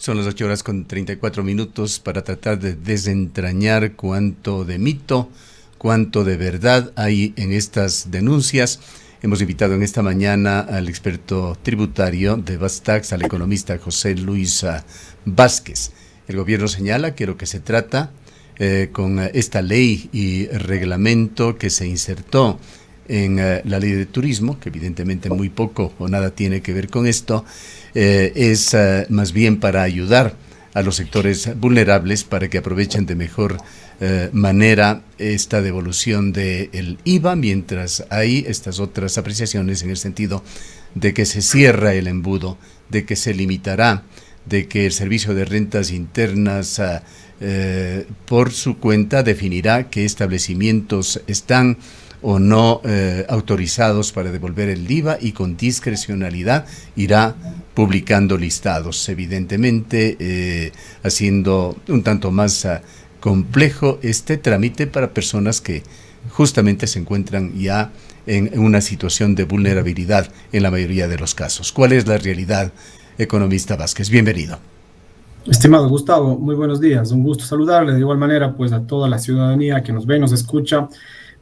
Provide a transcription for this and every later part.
Son las 8:34 para tratar de desentrañar cuánto de mito, cuánto de verdad hay en estas denuncias. Hemos invitado en esta mañana al experto tributario de Vastax, al economista José Luis Vázquez. El gobierno señala que lo que se trata con esta ley y reglamento que se insertó en la ley de turismo, que evidentemente muy poco o nada tiene que ver con esto, es más bien para ayudar a los sectores vulnerables para que aprovechen de mejor manera esta devolución del IVA, mientras hay estas otras apreciaciones en el sentido de que se cierra el embudo, de que se limitará, de que el Servicio de Rentas Internas por su cuenta definirá qué establecimientos están o no autorizados para devolver el IVA y con discrecionalidad irá publicando listados, evidentemente haciendo un tanto más complejo este trámite para personas que justamente se encuentran ya en una situación de vulnerabilidad en la mayoría de los casos. ¿Cuál es la realidad, economista Vázquez? Bienvenido. Estimado Gustavo, muy buenos días. Un gusto saludarle de igual manera pues a toda la ciudadanía que nos ve y nos escucha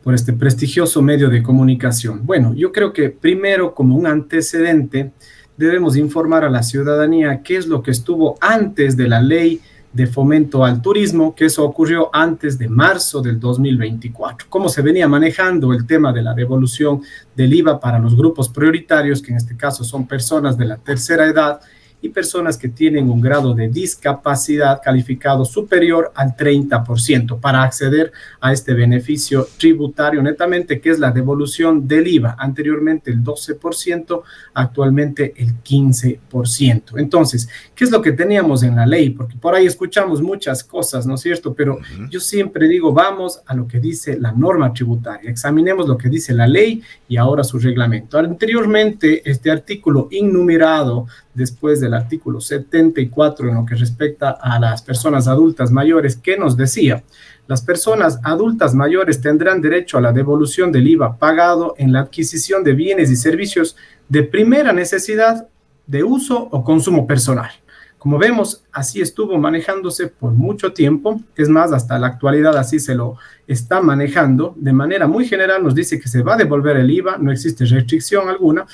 por este prestigioso medio de comunicación. Bueno, yo creo que primero, como un antecedente, debemos informar a la ciudadanía qué es lo que estuvo antes de la ley de fomento al turismo, que eso ocurrió antes de marzo del 2024. Cómo se venía manejando el tema de la devolución del IVA para los grupos prioritarios, que en este caso son personas de la tercera edad y personas que tienen un grado de discapacidad calificado superior al 30% para acceder a este beneficio tributario netamente, que es la devolución del IVA. Anteriormente el 12%, actualmente el 15%. Entonces, ¿qué es lo que teníamos en la ley? Porque por ahí escuchamos muchas cosas, ¿no es cierto? Pero yo siempre digo, vamos a lo que dice la norma tributaria. Examinemos lo que dice la ley y ahora su reglamento. Anteriormente, este artículo innumerado, después del artículo 74 en lo que respecta a las personas adultas mayores, ¿qué nos decía? Las personas adultas mayores tendrán derecho a la devolución del IVA pagado en la adquisición de bienes y servicios de primera necesidad, de uso o consumo personal. Como vemos, así estuvo manejándose por mucho tiempo. Es más, hasta la actualidad así se lo está manejando. De manera muy general nos dice que se va a devolver el IVA, no existe restricción alguna.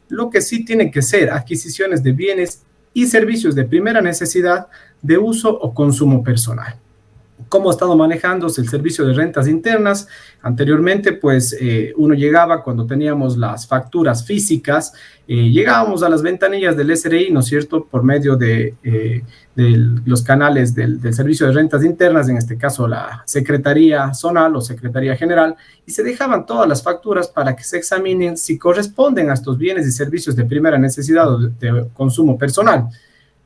Lo que sí tienen que ser adquisiciones de bienes y servicios de primera necesidad, de uso o consumo personal. ¿Cómo ha estado manejándose el servicio de rentas internas? Anteriormente, pues uno llegaba cuando teníamos las facturas físicas, llegábamos a las ventanillas del SRI, ¿no es cierto?, por medio de los canales del servicio de rentas internas, en este caso la Secretaría Zonal o Secretaría General, y se dejaban todas las facturas para que se examinen si corresponden a estos bienes y servicios de primera necesidad o de consumo personal.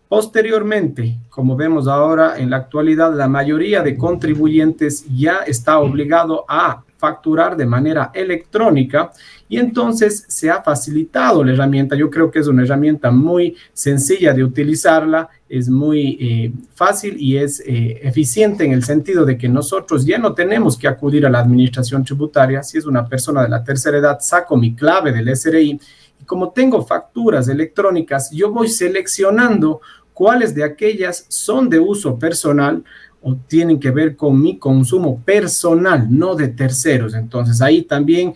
Posteriormente, como vemos ahora en la actualidad, la mayoría de contribuyentes ya está obligado a facturar de manera electrónica y entonces se ha facilitado la herramienta. Yo creo que es una herramienta muy sencilla de utilizarla, es muy fácil y es eficiente en el sentido de que nosotros ya no tenemos que acudir a la administración tributaria. Si es una persona de la tercera edad, saco mi clave del SRI y como tengo facturas electrónicas, yo voy seleccionando cuáles de aquellas son de uso personal o tienen que ver con mi consumo personal, no de terceros. Entonces ahí también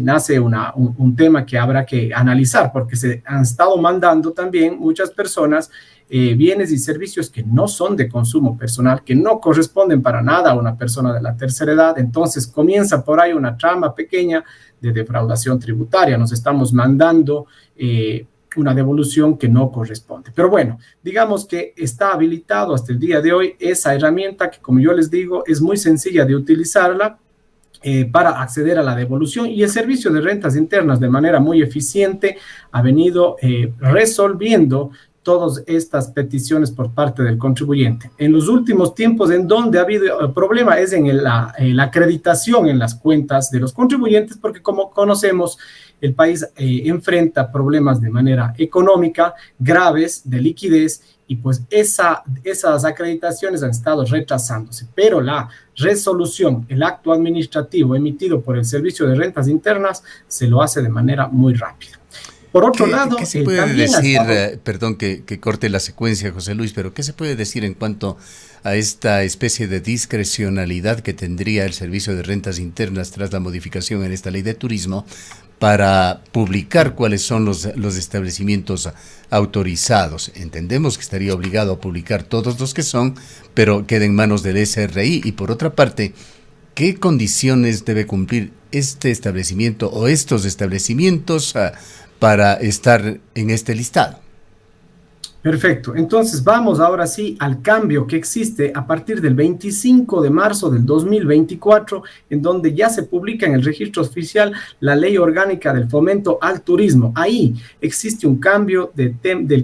nace un tema que habrá que analizar, porque se han estado mandando también muchas personas bienes y servicios que no son de consumo personal, que no corresponden para nada a una persona de la tercera edad. Entonces comienza por ahí una trama pequeña de defraudación tributaria. Nos estamos mandando una devolución que no corresponde. Pero bueno, digamos que está habilitado hasta el día de hoy esa herramienta que, como yo les digo, es muy sencilla de utilizarla para acceder a la devolución, y el servicio de rentas internas de manera muy eficiente ha venido resolviendo todas estas peticiones por parte del contribuyente. En los últimos tiempos, en donde ha habido problema es en la acreditación en las cuentas de los contribuyentes, porque como conocemos, el país enfrenta problemas de manera económica graves, de liquidez, y pues esas acreditaciones han estado retrasándose. Pero la resolución, el acto administrativo emitido por el Servicio de Rentas Internas, se lo hace de manera muy rápida. Por otro lado, ¿qué se puede también decir, perdón que corte la secuencia, José Luis, pero qué se puede decir en cuanto a esta especie de discrecionalidad que tendría el Servicio de Rentas Internas tras la modificación en esta ley de turismo para publicar cuáles son los establecimientos autorizados? Entendemos que estaría obligado a publicar todos los que son, pero queda en manos del SRI. Y por otra parte, ¿qué condiciones debe cumplir este establecimiento o estos establecimientos para estar en este listado? Perfecto. Entonces vamos ahora sí al cambio que existe a partir del 25 de marzo del 2024, en donde ya se publica en el registro oficial la Ley Orgánica del Fomento al Turismo. Ahí existe un cambio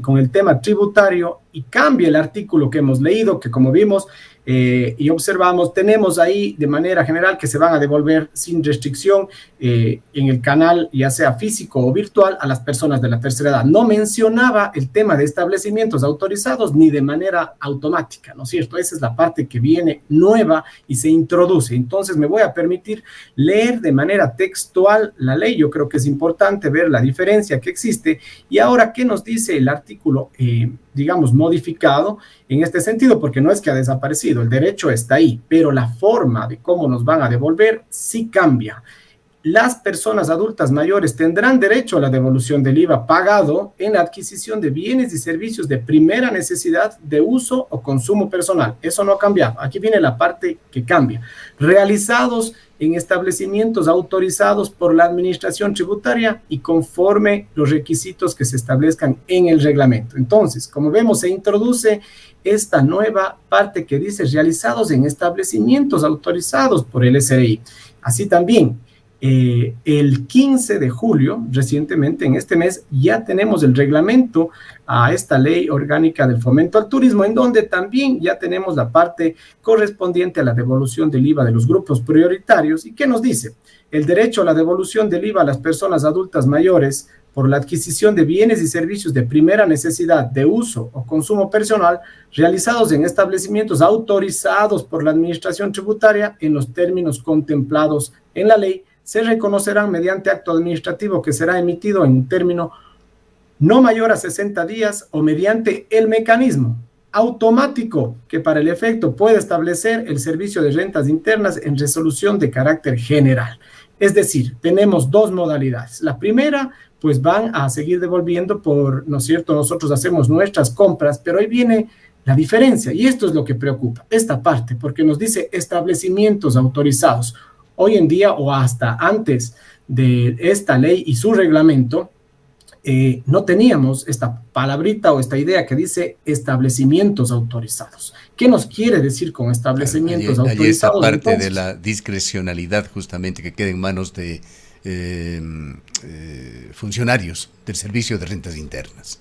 con el tema tributario y cambia el artículo que hemos leído, que como vimos y observamos, tenemos ahí de manera general que se van a devolver sin restricción en el canal, ya sea físico o virtual, a las personas de la tercera edad. No mencionaba el tema de establecimientos autorizados ni de manera automática, ¿no es cierto? Esa es la parte que viene nueva y se introduce. Entonces me voy a permitir leer de manera textual la ley. Yo creo que es importante ver la diferencia que existe. Y ahora, ¿qué nos dice el artículo, digamos, modificado en este sentido? Porque no es que ha desaparecido, el derecho está ahí, pero la forma de cómo nos van a devolver sí cambia. Las personas adultas mayores tendrán derecho a la devolución del IVA pagado en la adquisición de bienes y servicios de primera necesidad de uso o consumo personal. Eso no ha cambiado. Aquí viene la parte que cambia. Realizados en establecimientos autorizados por la Administración Tributaria y conforme los requisitos que se establezcan en el reglamento. Entonces, como vemos, se introduce esta nueva parte que dice realizados en establecimientos autorizados por el SRI. Así también, el 15 de julio, recientemente en este mes, ya tenemos el reglamento a esta ley orgánica del fomento al turismo, en donde también ya tenemos la parte correspondiente a la devolución del IVA de los grupos prioritarios. ¿Y qué nos dice? El derecho a la devolución del IVA a las personas adultas mayores por la adquisición de bienes y servicios de primera necesidad de uso o consumo personal realizados en establecimientos autorizados por la Administración Tributaria en los términos contemplados en la ley se reconocerán mediante acto administrativo que será emitido en un término no mayor a 60 días o mediante el mecanismo automático que para el efecto puede establecer el Servicio de Rentas Internas en resolución de carácter general. Es decir, tenemos dos modalidades. La primera, pues van a seguir devolviendo ¿no es cierto? Nosotros hacemos nuestras compras, pero ahí viene la diferencia y esto es lo que preocupa, esta parte, porque nos dice establecimientos autorizados. Hoy en día o hasta antes de esta ley y su reglamento, no teníamos esta palabrita o esta idea que dice establecimientos autorizados. ¿Qué nos quiere decir con establecimientos autorizados? Allí esta parte entonces de la discrecionalidad justamente que queda en manos de funcionarios del Servicio de Rentas Internas.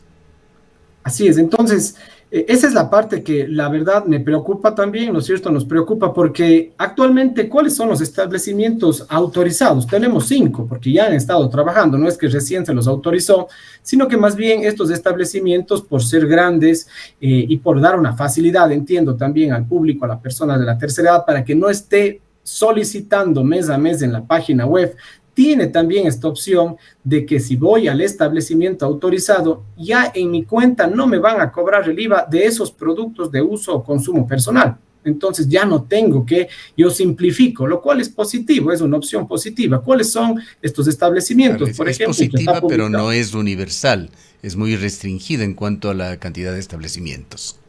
Así es, entonces esa es la parte que la verdad me preocupa también, ¿no es cierto? Nos preocupa porque actualmente, ¿cuáles son los establecimientos autorizados? Tenemos 5, porque ya han estado trabajando, no es que recién se los autorizó, sino que más bien estos establecimientos, por ser grandes y por dar una facilidad, entiendo, también al público, a la persona de la tercera edad, para que no esté solicitando mes a mes en la página web, tiene también esta opción de que si voy al establecimiento autorizado, ya en mi cuenta no me van a cobrar el IVA de esos productos de uso o consumo personal. Entonces ya no tengo que, yo simplifico, lo cual es positivo, es una opción positiva. ¿Cuáles son estos establecimientos? Por ejemplo, es positiva, pero no es universal, es muy restringida en cuanto a la cantidad de establecimientos.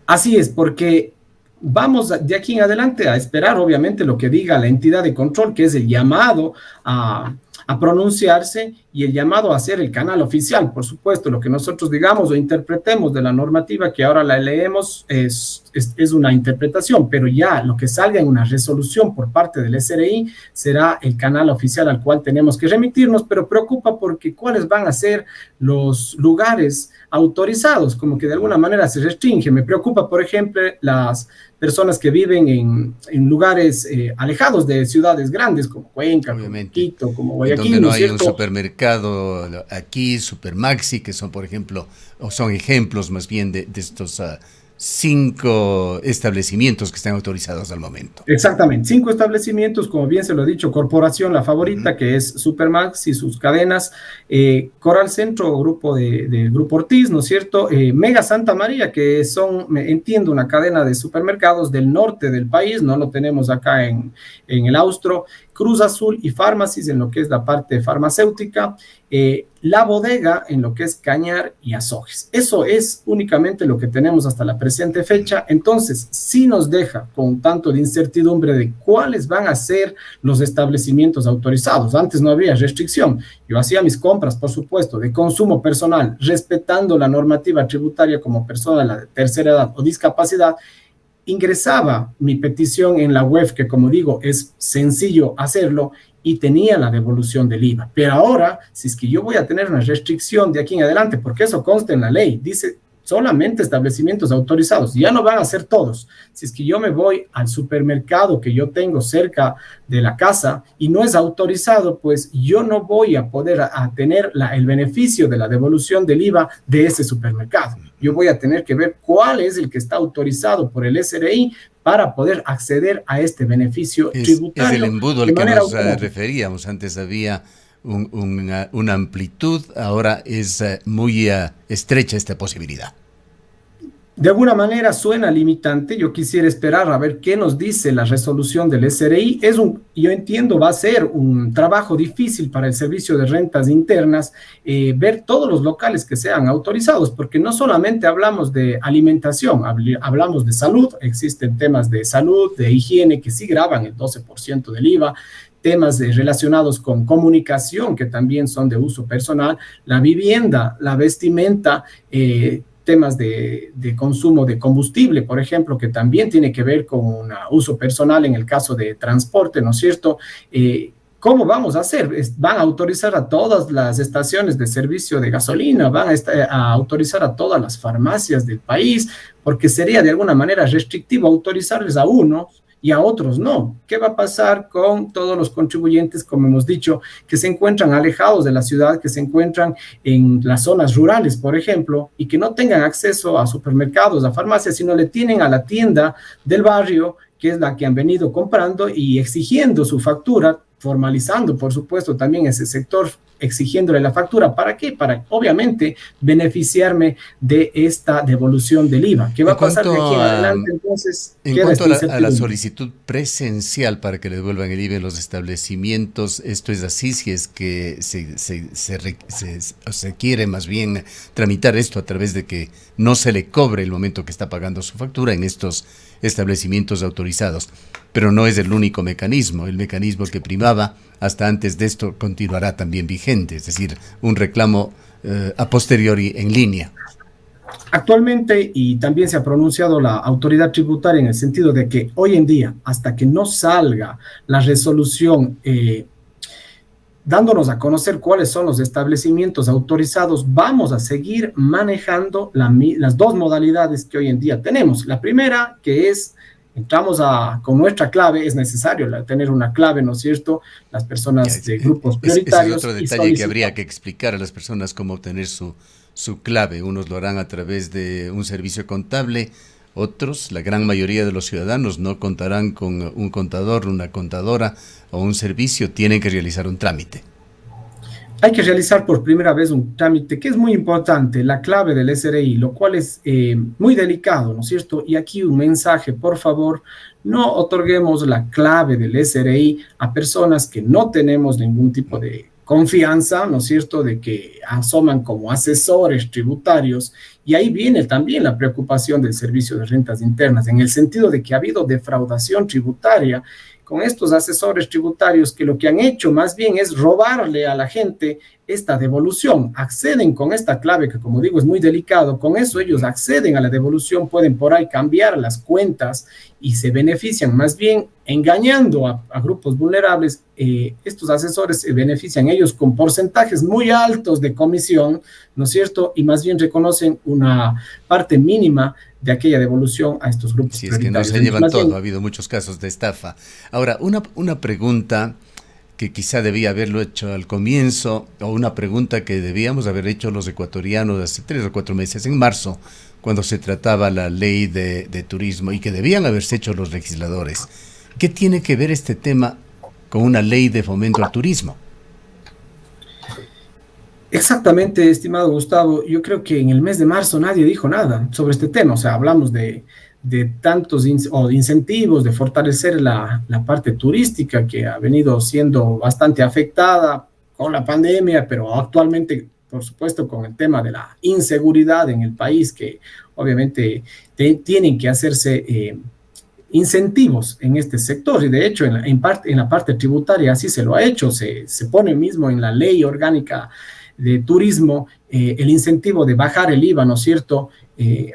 Así es, porque vamos de aquí en adelante a esperar, obviamente, lo que diga la entidad de control, que es el llamado a pronunciarse y el llamado a ser el canal oficial. Por supuesto, lo que nosotros digamos o interpretemos de la normativa que ahora la leemos es una interpretación, pero ya lo que salga en una resolución por parte del SRI será el canal oficial al cual tenemos que remitirnos, pero preocupa porque ¿cuáles van a ser los lugares autorizados? Como que de alguna manera se restringe. Me preocupa, por ejemplo, las personas que viven en lugares alejados de ciudades grandes como Cuenca, como Quito, como Guayaquil. Donde no hay un supermercado aquí, Supermaxi, que son, por ejemplo, o son ejemplos más bien de estos 5 establecimientos que están autorizados al momento. Exactamente, 5 establecimientos, como bien se lo he dicho, Corporación La Favorita, que es Supermax y sus cadenas, Coral Centro, grupo de Grupo Ortiz, ¿no es cierto? Mega Santa María, que son, entiendo, una cadena de supermercados del norte del país, no lo tenemos acá en el Austro, Cruz Azul y Farmacies en lo que es la parte farmacéutica, La Bodega en lo que es Cañar y Azojes. Eso es únicamente lo que tenemos hasta la presente fecha. Entonces, sí nos deja con tanto de incertidumbre de cuáles van a ser los establecimientos autorizados. Antes no había restricción. Yo hacía mis compras, por supuesto, de consumo personal, respetando la normativa tributaria como persona de la tercera edad o discapacidad. Ingresaba mi petición en la web, que como digo, es sencillo hacerlo, y tenía la devolución del IVA. Pero ahora, si es que yo voy a tener una restricción de aquí en adelante, porque eso consta en la ley, dice solamente establecimientos autorizados, ya no van a ser todos. Si es que yo me voy al supermercado que yo tengo cerca de la casa y no es autorizado, pues yo no voy a poder tener el beneficio de la devolución del IVA de ese supermercado. Yo voy a tener que ver cuál es el que está autorizado por el SRI para poder acceder a este beneficio tributario. Es el embudo al que nos referíamos. Antes había una amplitud, ahora es muy estrecha esta posibilidad. De alguna manera suena limitante. Yo quisiera esperar a ver qué nos dice la resolución del SRI. Yo entiendo, va a ser un trabajo difícil para el Servicio de Rentas Internas ver todos los locales que sean autorizados, porque no solamente hablamos de alimentación, hablamos de salud. Existen temas de salud, de higiene que sí graban el 12% del IVA, temas relacionados con comunicación que también son de uso personal, la vivienda, la vestimenta, temas de consumo de combustible, por ejemplo, que también tiene que ver con un uso personal en el caso de transporte, ¿no es cierto? ¿Cómo vamos a hacer? ¿Van a autorizar a todas las estaciones de servicio de gasolina? ¿Van a autorizar a todas las farmacias del país? Porque sería de alguna manera restrictivo autorizarles a unos y a otros no. ¿Qué va a pasar con todos los contribuyentes, como hemos dicho, que se encuentran alejados de la ciudad, que se encuentran en las zonas rurales, por ejemplo, y que no tengan acceso a supermercados, a farmacias, sino le tienen a la tienda del barrio, que es la que han venido comprando y exigiendo su factura, formalizando, por supuesto, también ese sector, exigiéndole la factura? ¿Para qué? Para, obviamente, beneficiarme de esta devolución del IVA. ¿Qué va a pasar de aquí en adelante? Entonces, en cuanto a la solicitud presencial para que le devuelvan el IVA en los establecimientos, esto es así, si es que se quiere más bien tramitar esto a través de que no se le cobre el momento que está pagando su factura en estos establecimientos autorizados. Pero no es el único mecanismo. El mecanismo que primaba hasta antes de esto continuará también vigente, es decir, un reclamo a posteriori en línea. Actualmente, y también se ha pronunciado la autoridad tributaria en el sentido de que hoy en día, hasta que no salga la resolución dándonos a conocer cuáles son los establecimientos autorizados, vamos a seguir manejando las dos modalidades que hoy en día tenemos. La primera, que es, entramos con nuestra clave, es necesario tener una clave, ¿no es cierto? Las personas de grupos prioritarios. Ese es otro detalle que habría que explicar a las personas cómo obtener su clave. Unos lo harán a través de un servicio contable, otros, la gran mayoría de los ciudadanos, no contarán con un contador, una contadora o un servicio, tienen que realizar un trámite. Hay que realizar por primera vez un trámite que es muy importante, la clave del SRI, lo cual es muy delicado, ¿no es cierto? Y aquí un mensaje, por favor, no otorguemos la clave del SRI a personas que no tenemos ningún tipo de confianza, ¿no es cierto?, de que asoman como asesores tributarios. Y ahí viene también la preocupación del Servicio de Rentas Internas, en el sentido de que ha habido defraudación tributaria con estos asesores tributarios que lo que han hecho más bien es robarle a la gente esta devolución. Acceden con esta clave que, como digo, es muy delicado. Con eso ellos acceden a la devolución, pueden por ahí cambiar las cuentas y se benefician más bien engañando a grupos vulnerables. Estos asesores se benefician ellos con porcentajes muy altos de comisión, ¿no es cierto? Y más bien reconocen una parte mínima de aquella devolución a estos grupos. Si es que no se llevan todo, ha habido muchos casos de estafa. Ahora, una pregunta que quizá debía haberlo hecho al comienzo, o una pregunta que debíamos haber hecho los ecuatorianos hace 3 o 4 meses, en marzo, cuando se trataba la ley de turismo, y que debían haberse hecho los legisladores. ¿Qué tiene que ver este tema con una ley de fomento al turismo? Exactamente, estimado Gustavo. Yo creo que en el mes de marzo nadie dijo nada sobre este tema. O sea, hablamos de tantos o de incentivos, de fortalecer la parte turística que ha venido siendo bastante afectada con la pandemia, pero actualmente, por supuesto, con el tema de la inseguridad en el país, que obviamente tienen que hacerse incentivos en este sector. Y de hecho, en la parte tributaria así se lo ha hecho. Se pone mismo en la ley orgánica de turismo, el incentivo de bajar el IVA, ¿no es cierto?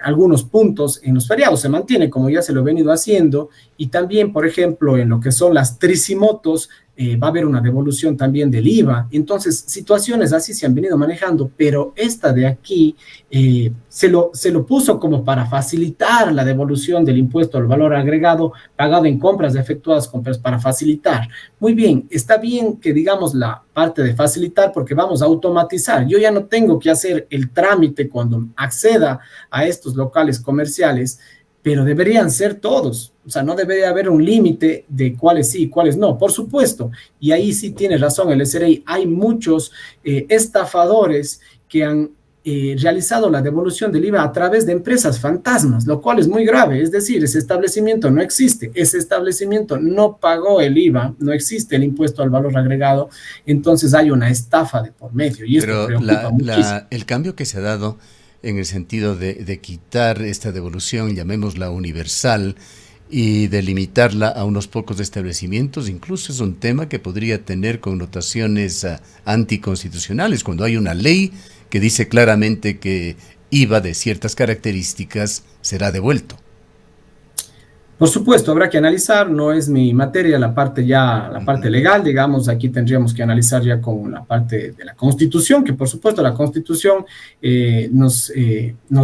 Algunos puntos en los feriados se mantiene como ya se lo he venido haciendo, y también, por ejemplo, en lo que son las tricimotos, va a haber una devolución también del IVA. Entonces, situaciones así se han venido manejando, pero esta de aquí se lo puso como para facilitar la devolución del impuesto al valor agregado pagado en compras efectuadas para facilitar. Muy bien, está bien que digamos la parte de facilitar porque vamos a automatizar. Yo ya no tengo que hacer el trámite cuando acceda a estos locales comerciales, pero deberían ser todos. O sea, no debería haber un límite de cuáles sí y cuáles no, por supuesto. Y ahí sí tiene razón el SRI. Hay muchos estafadores que han realizado la devolución del IVA a través de empresas fantasmas, lo cual es muy grave. Es decir, ese establecimiento no existe, ese establecimiento no pagó el IVA, no existe el impuesto al valor agregado, entonces hay una estafa de por medio y esto preocupa muchísimo. El cambio que se ha dado en el sentido de quitar esta devolución, llamémosla universal, y de limitarla a unos pocos establecimientos, incluso es un tema que podría tener connotaciones anticonstitucionales, cuando hay una ley que dice claramente que IVA de ciertas características será devuelto. Por supuesto, habrá que analizar, no es mi materia la parte legal, digamos, aquí tendríamos que analizar ya con la parte de la Constitución, que por supuesto la Constitución nos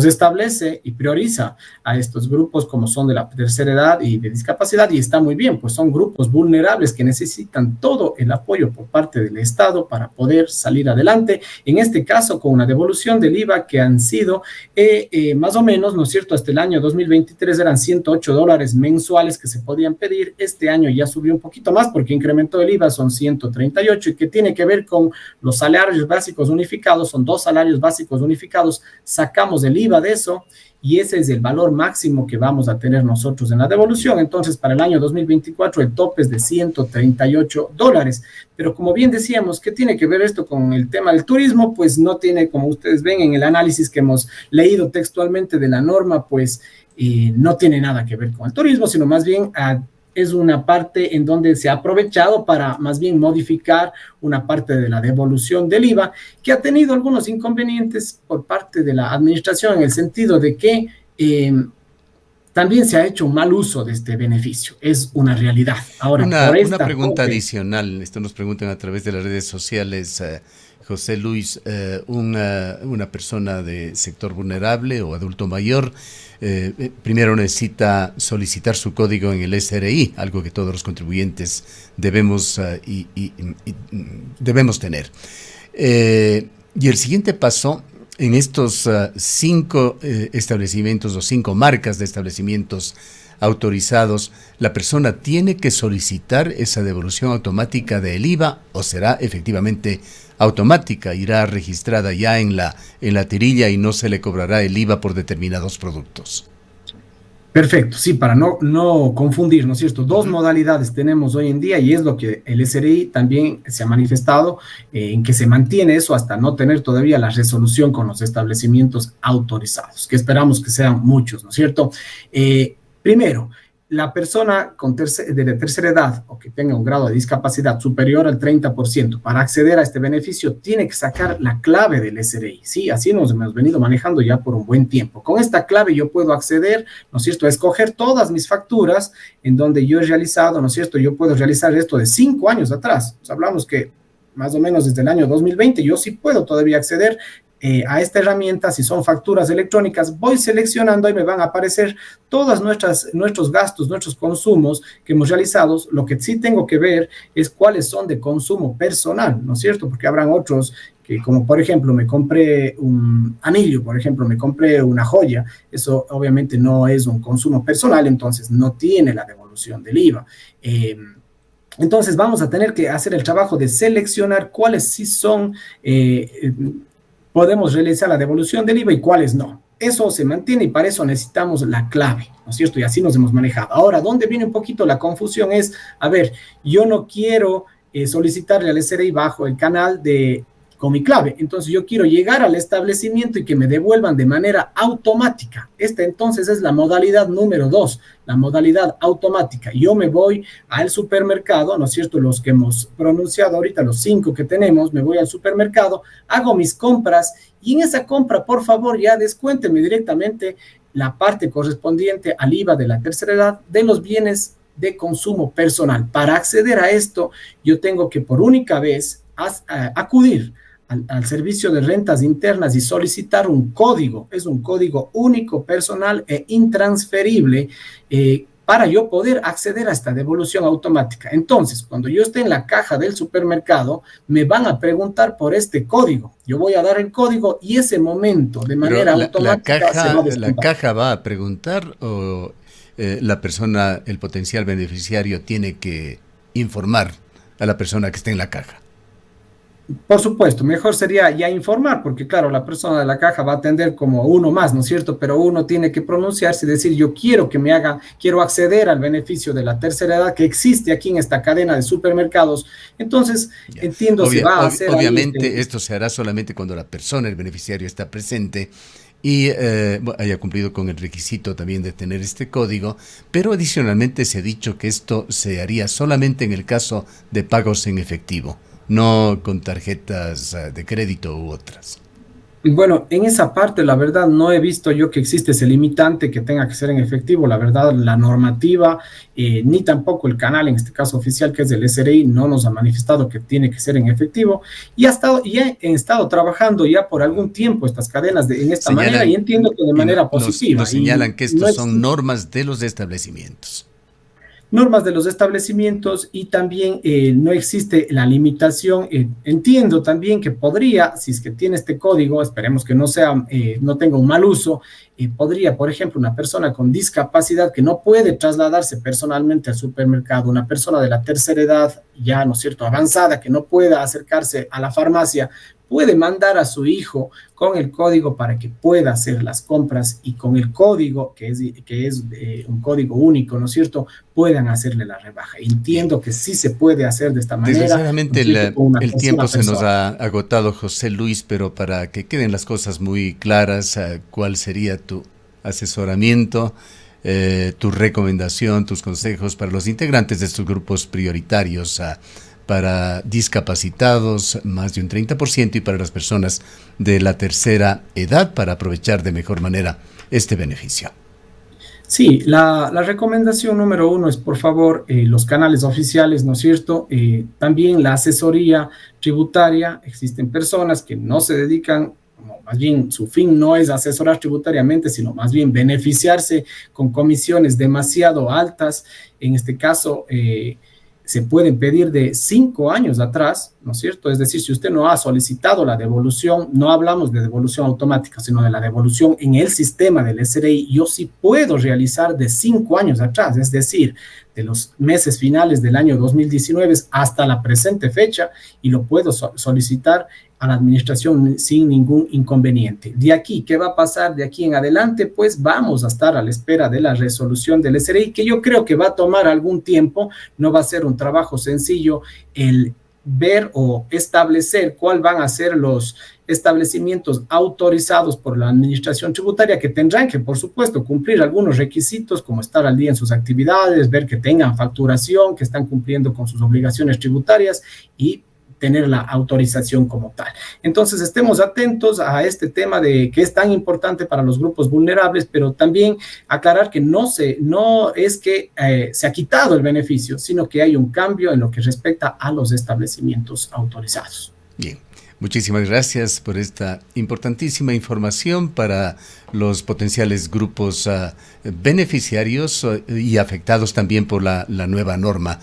establece y prioriza a estos grupos como son de la tercera edad y de discapacidad, y está muy bien, pues son grupos vulnerables que necesitan todo el apoyo por parte del Estado para poder salir adelante, en este caso con una devolución del IVA que han sido más o menos, ¿no es cierto?, hasta el año 2023 eran $108 mensuales que se podían pedir. Este año ya subió un poquito más porque incrementó el IVA, son 138, y que tiene que ver con los salarios básicos unificados. Son 2 salarios básicos unificados, sacamos el IVA de eso y ese es el valor máximo que vamos a tener nosotros en la devolución. Entonces, para el año 2024 el tope es de $138. Pero como bien decíamos, ¿qué tiene que ver esto con el tema del turismo? Pues no tiene, como ustedes ven en el análisis que hemos leído textualmente de la norma, pues no tiene nada que ver con el turismo, sino más bien es una parte en donde se ha aprovechado para más bien modificar una parte de la devolución del IVA, que ha tenido algunos inconvenientes por parte de la administración, en el sentido de que también se ha hecho un mal uso de este beneficio. Es una realidad. Ahora, una pregunta adicional, esto nos preguntan a través de las redes sociales, José Luis, una persona de sector vulnerable o adulto mayor, primero necesita solicitar su código en el SRI, algo que todos los contribuyentes debemos tener. Y el siguiente paso, en estos 5 establecimientos o 5 marcas de establecimientos autorizados, ¿la persona tiene que solicitar esa devolución automática del IVA o será efectivamente automática, irá registrada ya en la tirilla y no se le cobrará el IVA por determinados productos? Perfecto, sí, para no confundir, ¿no es cierto? 2 modalidades tenemos hoy en día y es lo que el SRI también se ha manifestado, en que se mantiene eso hasta no tener todavía la resolución con los establecimientos autorizados, que esperamos que sean muchos, ¿no es cierto? Primero, la persona de tercera edad o que tenga un grado de discapacidad superior al 30% para acceder a este beneficio tiene que sacar la clave del SRI, ¿sí? Así nos hemos venido manejando ya por un buen tiempo. Con esta clave yo puedo acceder, ¿no es cierto?, a escoger todas mis facturas en donde yo he realizado, ¿no es cierto?, yo puedo realizar esto de 5 años atrás. O sea, hablamos que más o menos desde el año 2020 yo sí puedo todavía acceder a esta herramienta, si son facturas electrónicas, voy seleccionando y me van a aparecer todos nuestros gastos, nuestros consumos que hemos realizado. Lo que sí tengo que ver es cuáles son de consumo personal, ¿no es cierto? Porque habrán otros que, como por ejemplo, me compré un anillo, por ejemplo, me compré una joya, eso obviamente no es un consumo personal, entonces no tiene la devolución del IVA. Entonces vamos a tener que hacer el trabajo de seleccionar cuáles sí son, podemos realizar la devolución del IVA y cuáles no. Eso se mantiene y para eso necesitamos la clave, ¿no es cierto? Y así nos hemos manejado. Ahora, ¿dónde viene un poquito la confusión? Es, a ver, yo no quiero solicitarle al SRI bajo el canal con mi clave. Entonces yo quiero llegar al establecimiento y que me devuelvan de manera automática. Esta entonces es la modalidad número 2, la modalidad automática. Yo me voy al supermercado, ¿no es cierto? Los que hemos pronunciado ahorita, los 5 que tenemos, me voy al supermercado, hago mis compras y en esa compra, por favor, ya descuénteme directamente la parte correspondiente al IVA de la tercera edad de los bienes de consumo personal. Para acceder a esto, yo tengo que por única vez acudir al servicio de rentas internas y solicitar un código. Es un código único, personal e intransferible para yo poder acceder a esta devolución automática. Entonces, cuando yo esté en la caja del supermercado, me van a preguntar por este código. Yo voy a dar el código y ese momento, de manera automática, ¿la caja va a preguntar o la persona, el potencial beneficiario, tiene que informar a la persona que está en la caja? Por supuesto, mejor sería ya informar, porque claro, la persona de la caja va a atender como uno más, ¿no es cierto? Pero uno tiene que pronunciarse y decir, yo quiero que me hagan, quiero acceder al beneficio de la tercera edad que existe aquí en esta cadena de supermercados. Entonces, ya. Entiendo si va a hacer... Obviamente esto se hará solamente cuando la persona, el beneficiario, está presente y haya cumplido con el requisito también de tener este código, pero adicionalmente se ha dicho que esto se haría solamente en el caso de pagos en efectivo, no con tarjetas de crédito u otras. Bueno, en esa parte, la verdad, no he visto yo que existe ese limitante que tenga que ser en efectivo. La verdad, la normativa, ni tampoco el canal, en este caso oficial, que es del SRI, no nos ha manifestado que tiene que ser en efectivo. Y he estado trabajando ya por algún tiempo estas cadenas en esta manera y entiendo que de manera positiva. Nos señalan que estos son normas de los establecimientos. Normas de los establecimientos y también no existe la limitación. Entiendo también que podría, si es que tiene este código, esperemos que no tenga un mal uso, podría, por ejemplo, una persona con discapacidad que no puede trasladarse personalmente al supermercado, una persona de la tercera edad ya, ¿no es cierto?, avanzada, que no pueda acercarse a la farmacia, puede mandar a su hijo con el código para que pueda hacer las compras y con el código, que es un código único, ¿no es cierto?, puedan hacerle la rebaja. Entiendo que sí se puede hacer de esta manera. Desgraciadamente el tiempo se nos ha agotado, José Luis, pero para que queden las cosas muy claras, ¿cuál sería tu asesoramiento, tu recomendación, tus consejos para los integrantes de estos grupos prioritarios, para discapacitados, más de un 30%, y para las personas de la tercera edad, para aprovechar de mejor manera este beneficio? Sí, la recomendación número 1 es, por favor, los canales oficiales, ¿no es cierto? También la asesoría tributaria. Existen personas que no se dedican, más bien su fin no es asesorar tributariamente, sino más bien beneficiarse con comisiones demasiado altas. En este caso, se pueden pedir de 5 años atrás, ¿no es cierto? Es decir, si usted no ha solicitado la devolución, no hablamos de devolución automática, sino de la devolución en el sistema del SRI, yo sí puedo realizar de 5 años atrás, es decir, de los meses finales del año 2019 hasta la presente fecha, y lo puedo solicitar a la administración sin ningún inconveniente. De aquí, ¿qué va a pasar de aquí en adelante? Pues vamos a estar a la espera de la resolución del SRI, que yo creo que va a tomar algún tiempo. No va a ser un trabajo sencillo el ver o establecer cuál van a ser los establecimientos autorizados por la administración tributaria, que tendrán que, por supuesto, cumplir algunos requisitos, como estar al día en sus actividades, ver que tengan facturación, que están cumpliendo con sus obligaciones tributarias y tener la autorización como tal. Entonces, estemos atentos a este tema de que es tan importante para los grupos vulnerables, pero también aclarar que no es que se ha quitado el beneficio, sino que hay un cambio en lo que respecta a los establecimientos autorizados. Bien. Muchísimas gracias por esta importantísima información para los potenciales grupos beneficiarios y afectados también por la nueva norma.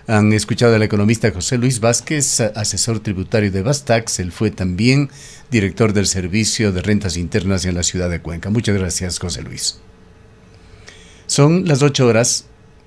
Han escuchado al economista José Luis Vázquez, asesor tributario de Bastax. Él fue también director del Servicio de Rentas Internas en la ciudad de Cuenca. Muchas gracias, José Luis. Son las 8 horas